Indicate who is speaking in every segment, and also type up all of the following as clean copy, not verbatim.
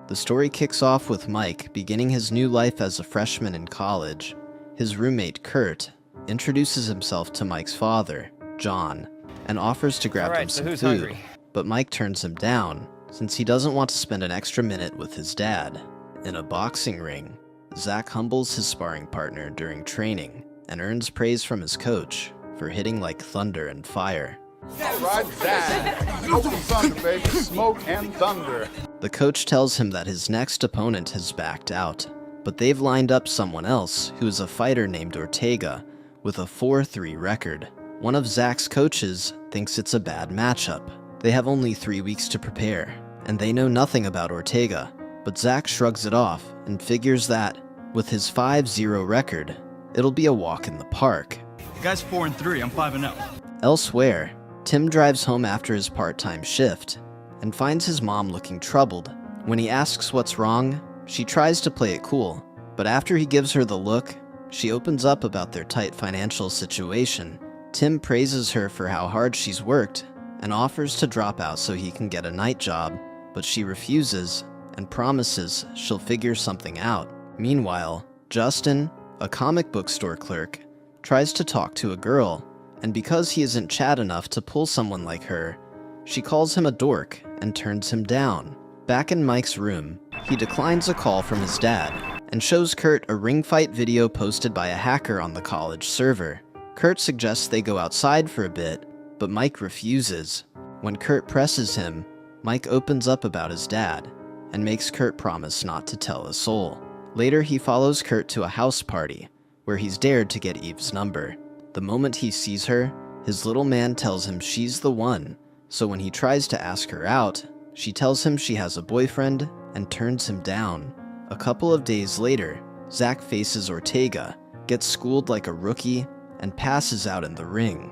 Speaker 1: The story kicks off with Mike beginning his new life as a freshman in college. His roommate, Kurt, introduces himself to Mike's father, John, and offers to grab him some food. Hungry? But Mike turns him down, since he doesn't want to spend an extra minute with his dad. In a boxing ring, Zach humbles his sparring partner during training and earns praise from his coach for hitting like thunder and fire.
Speaker 2: All right, Zach. Smoke and thunder, baby. Smoke and thunder.
Speaker 1: The coach tells him that his next opponent has backed out, but they've lined up someone else who is a fighter named Ortega with a 4-3 record. One of Zach's coaches thinks it's a bad matchup. They have only 3 weeks to prepare, and they know nothing about Ortega, but Zach shrugs it off and figures that, with his 5-0 record, it'll be a walk in the park.
Speaker 3: The guy's 4-3, I'm 5-0.
Speaker 1: Elsewhere, Tim drives home after his part-time shift and finds his mom looking troubled. When he asks what's wrong, she tries to play it cool, but after he gives her the look, she opens up about their tight financial situation. Tim praises her for how hard she's worked and offers to drop out so he can get a night job, but she refuses and promises she'll figure something out. Meanwhile, Justin, a comic book store clerk, tries to talk to a girl, and because he isn't Chad enough to pull someone like her, she calls him a dork and turns him down. Back in Mike's room, he declines a call from his dad and shows Kurt a ring fight video posted by a hacker on the college server. Kurt suggests they go outside for a bit, but Mike refuses. When Kurt presses him, Mike opens up about his dad and makes Kurt promise not to tell a soul. Later, he follows Kurt to a house party where he's dared to get Eve's number. The moment he sees her, his little man tells him she's the one, so when he tries to ask her out, she tells him she has a boyfriend and turns him down. A couple of days later, Zach faces Ortega, gets schooled like a rookie, and passes out in the ring.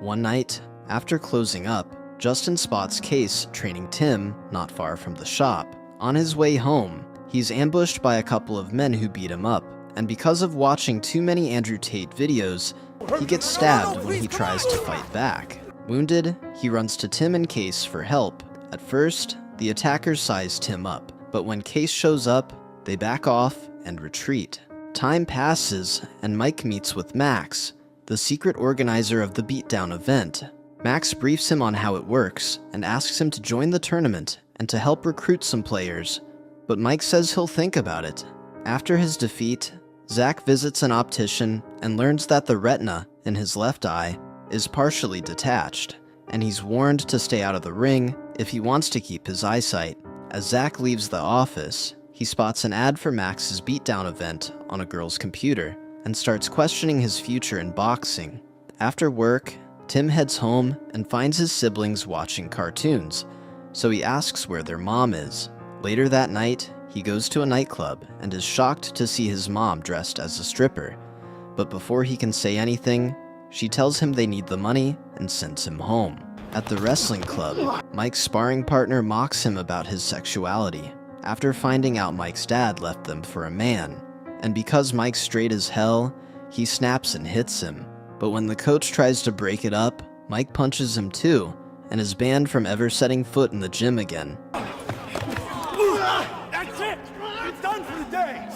Speaker 1: One night, after closing up, Justin spots Case training Tim not far from the shop. On his way home, he's ambushed by a couple of men who beat him up, and because of watching too many Andrew Tate videos, he gets stabbed when he tries to fight back. Wounded, he runs to Tim and Case for help. At first, the attackers size Tim up, but when Case shows up, they back off and retreat. Time passes, and Mike meets with Max, the secret organizer of the Beatdown event. Max briefs him on how it works and asks him to join the tournament and to help recruit some players, but Mike says he'll think about it. After his defeat, Zach visits an optician and learns that the retina in his left eye is partially detached, and he's warned to stay out of the ring if he wants to keep his eyesight. As Zach leaves the office, he spots an ad for Max's Beatdown event on a girl's computer and starts questioning his future in boxing. After work, Tim heads home and finds his siblings watching cartoons, so he asks where their mom is. Later that night, he goes to a nightclub and is shocked to see his mom dressed as a stripper. But before he can say anything, she tells him they need the money and sends him home. At the wrestling club, Mike's sparring partner mocks him about his sexuality after finding out Mike's dad left them for a man. And because Mike's straight as hell, he snaps and hits him. But when the coach tries to break it up, Mike punches him too, and is banned from ever setting foot in the gym again.
Speaker 4: That's it! It's done for the day!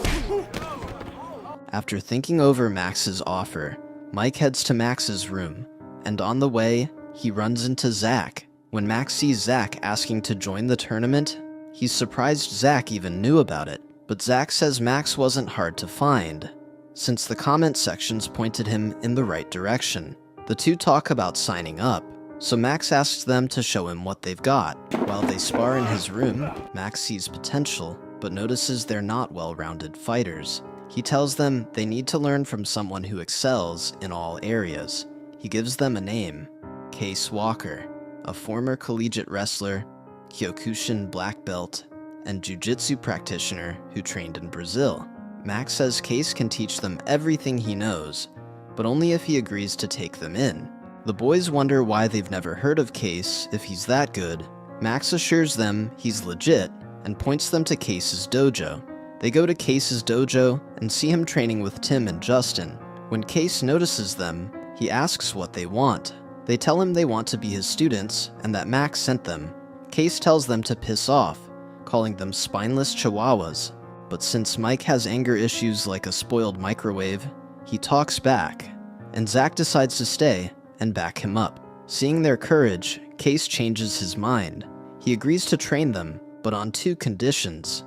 Speaker 1: After thinking over Max's offer, Mike heads to Max's room, and on the way, he runs into Zach. When Max sees Zach asking to join the tournament, he's surprised Zach even knew about it, but Zach says Max wasn't hard to find, since the comment sections pointed him in the right direction. The two talk about signing up, so Max asks them to show him what they've got. While they spar in his room, Max sees potential, but notices they're not well-rounded fighters. He tells them they need to learn from someone who excels in all areas. He gives them a name, Case Walker, a former collegiate wrestler, Kyokushin black belt, and jiu-jitsu practitioner who trained in Brazil. Max says Case can teach them everything he knows, but only if he agrees to take them in. The boys wonder why they've never heard of Case if he's that good. Max assures them he's legit and points them to Case's dojo. They go to Case's dojo and see him training with Tim and Justin. When Case notices them, He asks what they want. They tell him they want to be his students and that Max sent them. Case tells them to piss off, calling them spineless chihuahuas. But since Mike has anger issues like a spoiled microwave, he talks back, and Zach decides to stay and back him up. Seeing their courage, Case changes his mind. He agrees to train them, but on 2 conditions.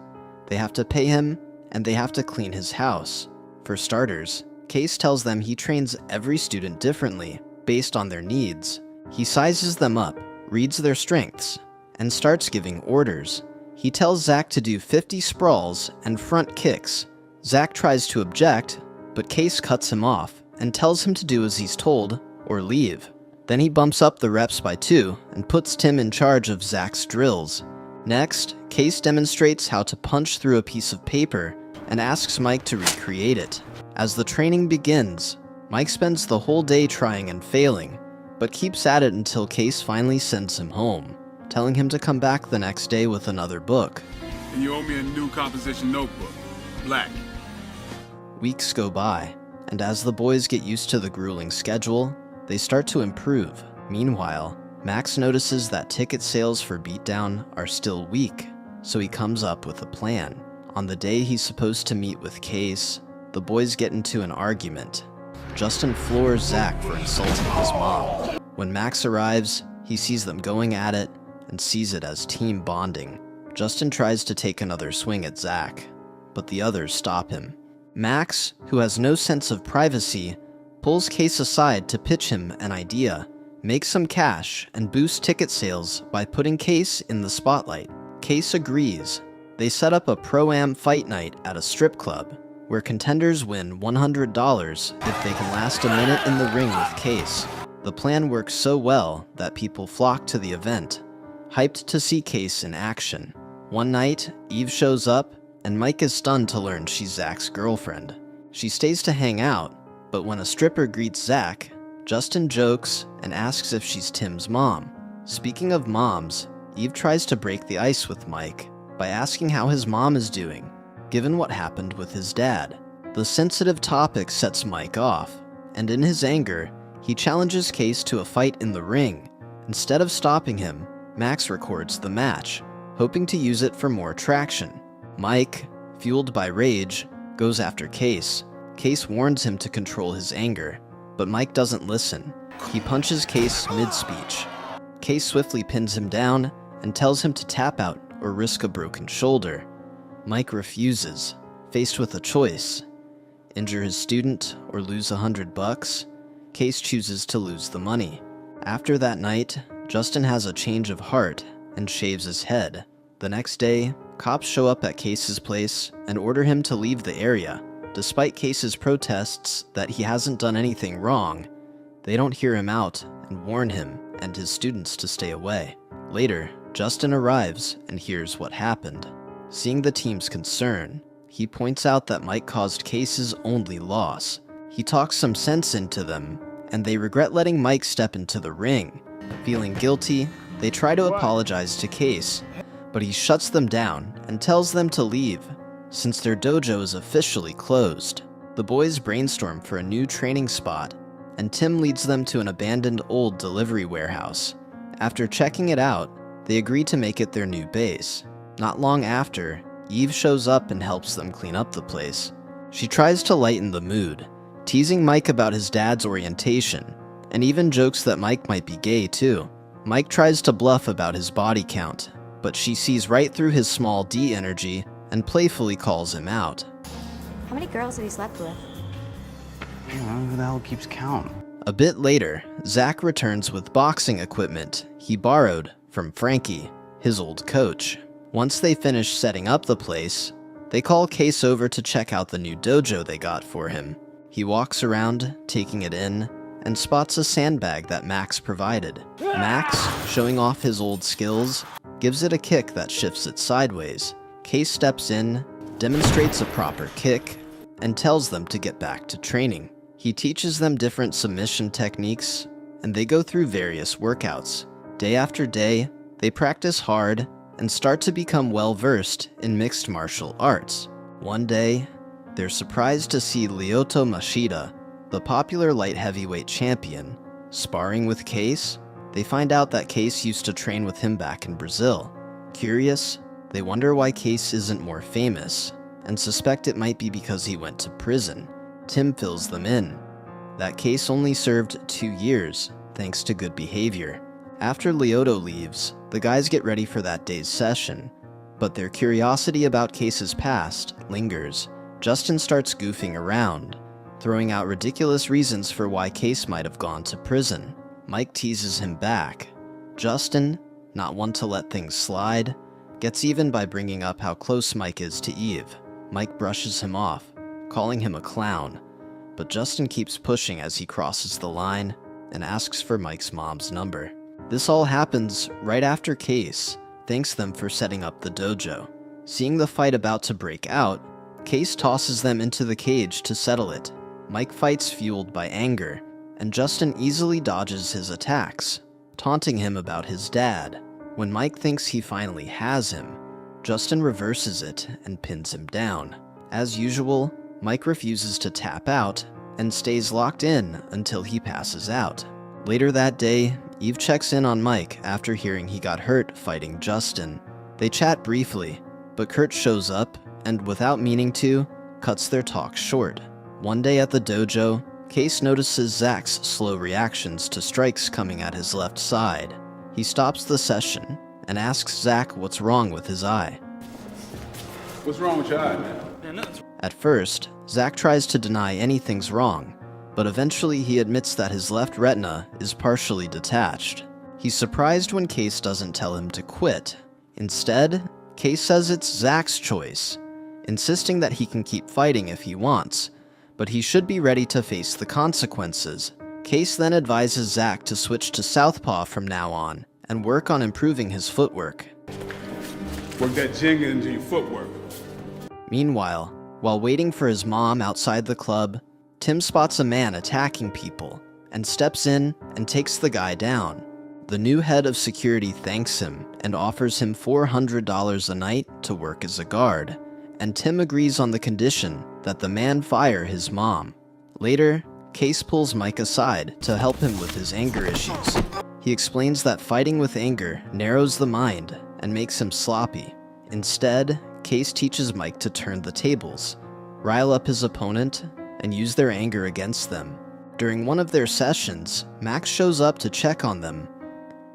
Speaker 1: They have to pay him, and they have to clean his house. For starters, Case tells them he trains every student differently, based on their needs. He sizes them up, reads their strengths, and starts giving orders. He tells Zach to do 50 sprawls and front kicks. Zach tries to object, but Case cuts him off and tells him to do as he's told or leave. Then he bumps up the reps by 2 and puts Tim in charge of Zach's drills. Next, Case demonstrates how to punch through a piece of paper and asks Mike to recreate it. As the training begins, Mike spends the whole day trying and failing, but keeps at it until Case finally sends him home, telling him to come back the next day with another book.
Speaker 5: And you owe me a new composition notebook. Black.
Speaker 1: Weeks go by, and as the boys get used to the grueling schedule, they start to improve. Meanwhile, Max notices that ticket sales for Beatdown are still weak, so he comes up with a plan. On the day he's supposed to meet with Case, the boys get into an argument. Justin floors Zach for insulting his mom. When Max arrives, he sees them going at it and sees it as team bonding. Justin tries to take another swing at Zach, but the others stop him. Max, who has no sense of privacy, pulls Case aside to pitch him an idea, make some cash, and boost ticket sales by putting Case in the spotlight. Case agrees. They set up a pro-am fight night at a strip club, where contenders win $100 if they can last a minute in the ring with Case. The plan works so well that people flock to the event, hyped to see Case in action. One night, Eve shows up, and Mike is stunned to learn she's Zach's girlfriend. She stays to hang out, but when a stripper greets Zach, Justin jokes and asks if she's Tim's mom. Speaking of moms, Eve tries to break the ice with Mike by asking how his mom is doing, given what happened with his dad. The sensitive topic sets Mike off, and in his anger, he challenges Case to a fight in the ring. Instead of stopping him, Max records the match, hoping to use it for more traction. Mike, fueled by rage, goes after Case. Case warns him to control his anger, but Mike doesn't listen. He punches Case mid-speech. Case swiftly pins him down and tells him to tap out or risk a broken shoulder. Mike refuses, faced with a choice: injure his student or lose $100. Case chooses to lose the money. After that night, Justin has a change of heart and shaves his head. The next day, cops show up at Case's place and order him to leave the area. Despite Case's protests that he hasn't done anything wrong, they don't hear him out and warn him and his students to stay away. Later, Justin arrives and hears what happened. Seeing the team's concern, he points out that Mike caused Case's only loss. He talks some sense into them, and they regret letting Mike step into the ring. Feeling guilty, they try to apologize to Case, but he shuts them down and tells them to leave, since their dojo is officially closed. The boys brainstorm for a new training spot, and Tim leads them to an abandoned old delivery warehouse. After checking it out, they agree to make it their new base. Not long after, Eve shows up and helps them clean up the place. She tries to lighten the mood, teasing Mike about his dad's orientation, and even jokes that Mike might be gay too. Mike tries to bluff about his body count, but she sees right through his small D energy and playfully calls him out.
Speaker 6: How many girls have you slept with?
Speaker 7: I don't know who the hell keeps count.
Speaker 1: A bit later, Zach returns with boxing equipment he borrowed from Frankie, his old coach. Once they finish setting up the place, they call Case over to check out the new dojo they got for him. He walks around, taking it in, and spots a sandbag that Max provided. Max, showing off his old skills, gives it a kick that shifts it sideways. Case steps in, demonstrates a proper kick, and tells them to get back to training. He teaches them different submission techniques, and they go through various workouts. Day after day, they practice hard and start to become well-versed in mixed martial arts. One day, they're surprised to see Lyoto Mashita, the popular light heavyweight champion. Sparring with Case, they find out that Case used to train with him back in Brazil. Curious, they wonder why Case isn't more famous, and suspect it might be because he went to prison. Tim fills them in. That Case only served 2 years, thanks to good behavior. After Lyoto leaves, the guys get ready for that day's session, but their curiosity about Case's past lingers. Justin starts goofing around, throwing out ridiculous reasons for why Case might have gone to prison. Mike teases him back. Justin, not one to let things slide, gets even by bringing up how close Mike is to Eve. Mike brushes him off, calling him a clown, but Justin keeps pushing as he crosses the line and asks for Mike's mom's number. This all happens right after Case thanks them for setting up the dojo. Seeing the fight about to break out, Case tosses them into the cage to settle it. Mike fights fueled by anger, and Justin easily dodges his attacks, taunting him about his dad. When Mike thinks he finally has him, Justin reverses it and pins him down. As usual, Mike refuses to tap out and stays locked in until he passes out. Later that day, Eve checks in on Mike after hearing he got hurt fighting Justin. They chat briefly, but Kurt shows up and, without meaning to, cuts their talk short. One day at the dojo, Case notices Zach's slow reactions to strikes coming at his left side. He stops the session and asks Zach what's wrong with his eye.
Speaker 2: What's wrong with your eye, man?
Speaker 1: At first, Zach tries to deny anything's wrong, but eventually he admits that his left retina is partially detached. He's surprised when Case doesn't tell him to quit. Instead, Case says it's Zach's choice, insisting that he can keep fighting if he wants, but he should be ready to face the consequences. Case then advises Zach to switch to southpaw from now on and work on improving his footwork.
Speaker 5: Work that Jenga into your footwork.
Speaker 1: Meanwhile, while waiting for his mom outside the club, Tim spots a man attacking people and steps in and takes the guy down. The new head of security thanks him and offers him $400 a night to work as a guard, and Tim agrees on the condition that the man fire his mom. Later, Case pulls Mike aside to help him with his anger issues. He explains that fighting with anger narrows the mind and makes him sloppy. Instead, Case teaches Mike to turn the tables, rile up his opponent, and use their anger against them. During one of their sessions, Max shows up to check on them.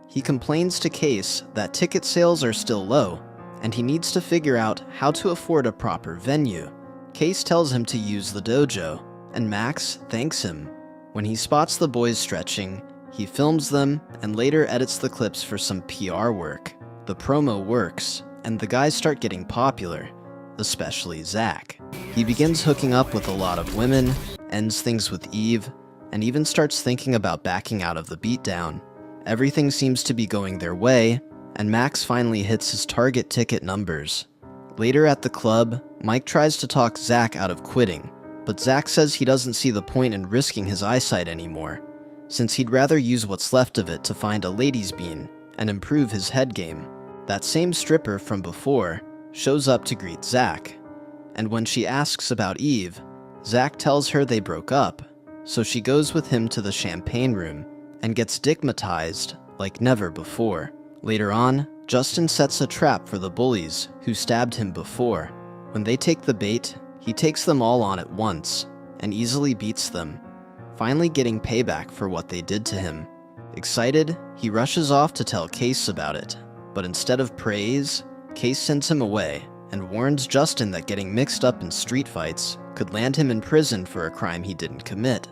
Speaker 1: He complains to Case that ticket sales are still low, and he needs to figure out how to afford a proper venue. Case tells him to use the dojo, and Max thanks him. When he spots the boys stretching, he films them and later edits the clips for some PR work. The promo works, and the guys start getting popular, especially Zach. He begins hooking up with a lot of women, ends things with Eve, and even starts thinking about backing out of the Beatdown. Everything seems to be going their way, and Max finally hits his target ticket numbers. Later at the club, Mike tries to talk Zach out of quitting, but Zach says he doesn't see the point in risking his eyesight anymore, since he'd rather use what's left of it to find a ladies' bean and improve his head game. That same stripper from before shows up to greet Zach, and when she asks about Eve, Zach tells her they broke up, so she goes with him to the champagne room and gets dickmatized like never before. Later on, Justin sets a trap for the bullies who stabbed him before. When they take the bait, he takes them all on at once and easily beats them, finally getting payback for what they did to him. Excited, he rushes off to tell Case about it, but instead of praise, Case sends him away and warns Justin that getting mixed up in street fights could land him in prison for a crime he didn't commit,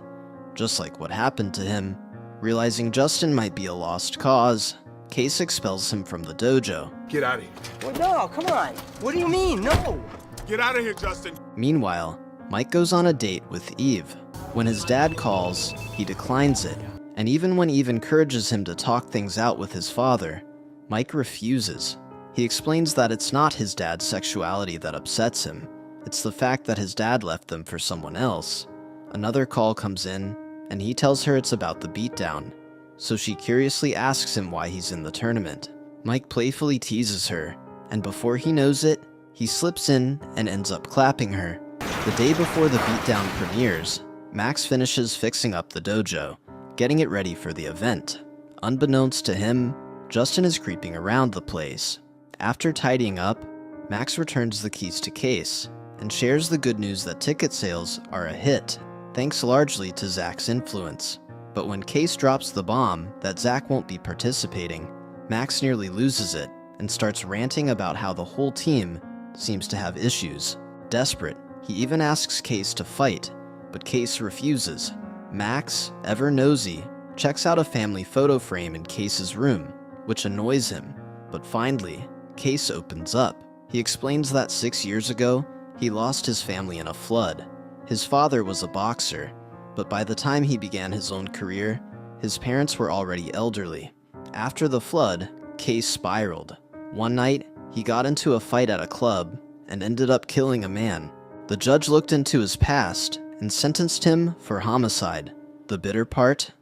Speaker 1: just like what happened to him. Realizing Justin might be a lost cause, Case expels him from the dojo.
Speaker 5: Get out of here.
Speaker 4: Well, no, come on. What do you mean? No.
Speaker 5: Get out of here, Justin.
Speaker 1: Meanwhile, Mike goes on a date with Eve. When his dad calls, he declines it, and even when Eve encourages him to talk things out with his father, Mike refuses. He explains that it's not his dad's sexuality that upsets him, it's the fact that his dad left them for someone else. Another call comes in, and he tells her it's about the Beatdown, so she curiously asks him why he's in the tournament. Mike playfully teases her, and before he knows it, he slips in and ends up clapping her. The day before the Beatdown premieres, Max finishes fixing up the dojo, getting it ready for the event. Unbeknownst to him, Justin is creeping around the place. After tidying up, Max returns the keys to Case and shares the good news that ticket sales are a hit, thanks largely to Zach's influence. But when Case drops the bomb that Zach won't be participating, Max nearly loses it and starts ranting about how the whole team seems to have issues. Desperate, he even asks Case to fight, but Case refuses. Max, ever nosy, checks out a family photo frame in Case's room, which annoys him. But finally, Case opens up. He explains that 6 years ago, he lost his family in a flood. His father was a boxer, but by the time he began his own career, his parents were already elderly. After the flood, Case spiraled. One night, he got into a fight at a club and ended up killing a man. The judge looked into his past and sentenced him for homicide. The bitter part?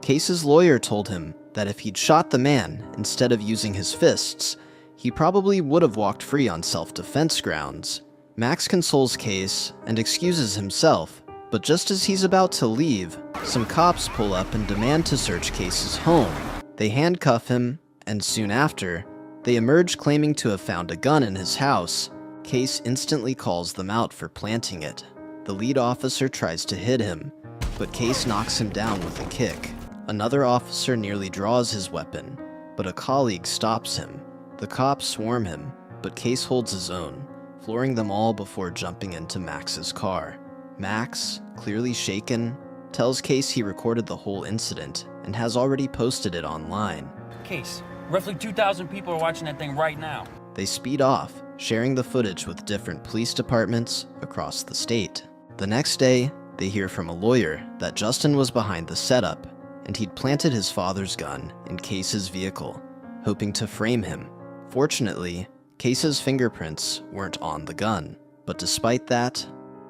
Speaker 1: Case's lawyer told him that if he'd shot the man instead of using his fists, he probably would have walked free on self-defense grounds. Max consoles Case and excuses himself, but just as he's about to leave, some cops pull up and demand to search Case's home. They handcuff him, and soon after, they emerge claiming to have found a gun in his house. Case instantly calls them out for planting it. The lead officer tries to hit him, but Case knocks him down with a kick. Another officer nearly draws his weapon, but a colleague stops him. The cops swarm him, but Case holds his own, flooring them all before jumping into Max's car. Max, clearly shaken, tells Case he recorded the whole incident and has already posted it online.
Speaker 8: Case, roughly 2,000 people are watching that thing right now.
Speaker 1: They speed off, sharing the footage with different police departments across the state. The next day, they hear from a lawyer that Justin was behind the setup, and he'd planted his father's gun in Case's vehicle, hoping to frame him. Fortunately, Case's fingerprints weren't on the gun, but despite that,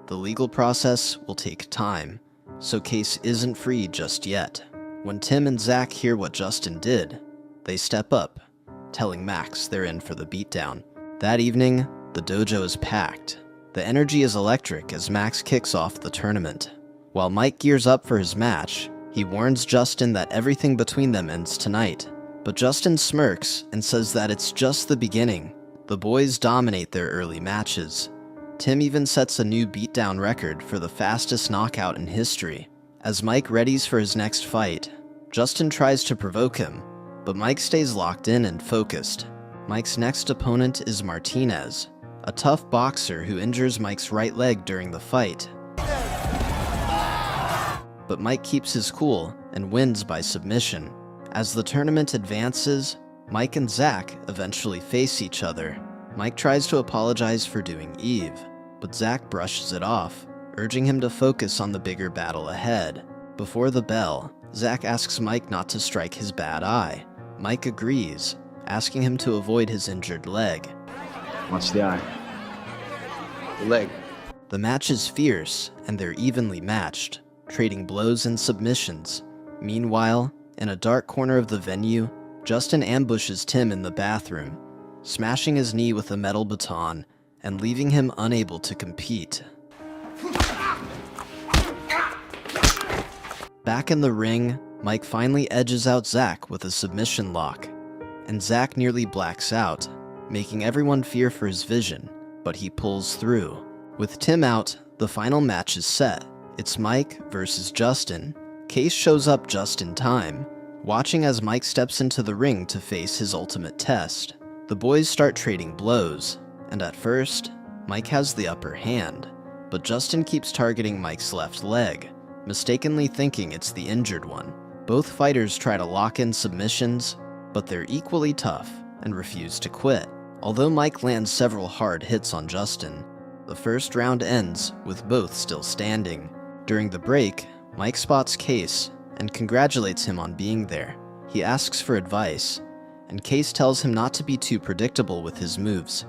Speaker 1: the legal process will take time, so Case isn't free just yet. When Tim and Zach hear what Justin did, they step up, telling Max they're in for the beatdown. That evening, the dojo is packed. The energy is electric as Max kicks off the tournament. While Mike gears up for his match, he warns Justin that everything between them ends tonight. But Justin smirks and says that it's just the beginning. The boys dominate their early matches. Tim even sets a new beatdown record for the fastest knockout in history. As Mike readies for his next fight, Justin tries to provoke him, but Mike stays locked in and focused. Mike's next opponent is Martinez, a tough boxer who injures Mike's right leg during the fight. But Mike keeps his cool and wins by submission. As the tournament advances, Mike and Zach eventually face each other. Mike tries to apologize for doing Eve, but Zach brushes it off, urging him to focus on the bigger battle ahead. Before the bell, Zach asks Mike not to strike his bad eye. Mike agrees, asking him to avoid his injured leg.
Speaker 9: What's the eye? The leg.
Speaker 1: The match is fierce, and they're evenly matched, trading blows and submissions. Meanwhile, in a dark corner of the venue, Justin ambushes Tim in the bathroom, smashing his knee with a metal baton and leaving him unable to compete. Back in the ring, Mike finally edges out Zach with a submission lock, and Zach nearly blacks out, making everyone fear for his vision, but he pulls through. With Tim out, the final match is set. It's Mike versus Justin. Case shows up just in time, watching as Mike steps into the ring to face his ultimate test. The boys start trading blows, and at first, Mike has the upper hand, but Justin keeps targeting Mike's left leg, mistakenly thinking it's the injured one. Both fighters try to lock in submissions, but they're equally tough and refuse to quit. Although Mike lands several hard hits on Justin, the first round ends with both still standing. During the break, Mike spots Case and congratulates him on being there. He asks for advice, and Case tells him not to be too predictable with his moves,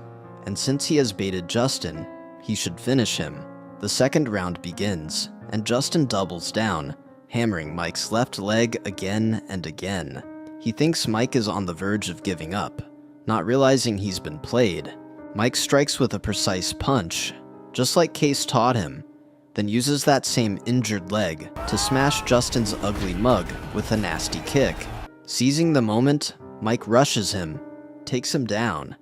Speaker 1: and since he has baited Justin, he should finish him. The second round begins, and Justin doubles down, hammering Mike's left leg again and again. He thinks Mike is on the verge of giving up, not realizing he's been played. Mike strikes with a precise punch, just like Case taught him, then uses that same injured leg to smash Justin's ugly mug with a nasty kick. Seizing the moment, Mike rushes him, takes him down,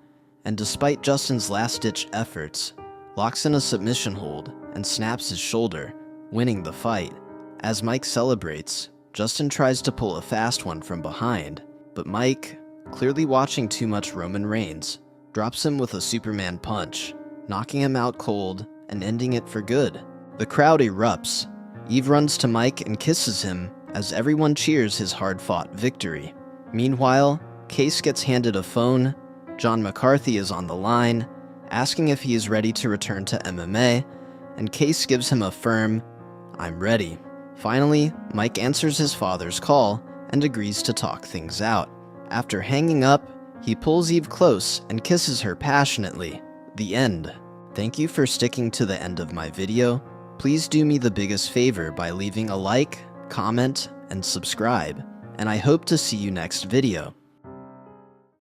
Speaker 1: and despite Justin's last-ditch efforts, locks in a submission hold and snaps his shoulder, winning the fight. As Mike celebrates, Justin tries to pull a fast one from behind, but Mike, clearly watching too much Roman Reigns, drops him with a Superman punch, knocking him out cold and ending it for good. The crowd erupts. Eve runs to Mike and kisses him as everyone cheers his hard-fought victory. Meanwhile, Case gets handed a phone. John McCarthy is on the line, asking if he is ready to return to MMA, and Case gives him a firm, "I'm ready." Finally, Mike answers his father's call and agrees to talk things out. After hanging up, he pulls Eve close and kisses her passionately. The end. Thank you for sticking to the end of my video. Please do me the biggest favor by leaving a like, comment, and subscribe, and I hope to see you next video.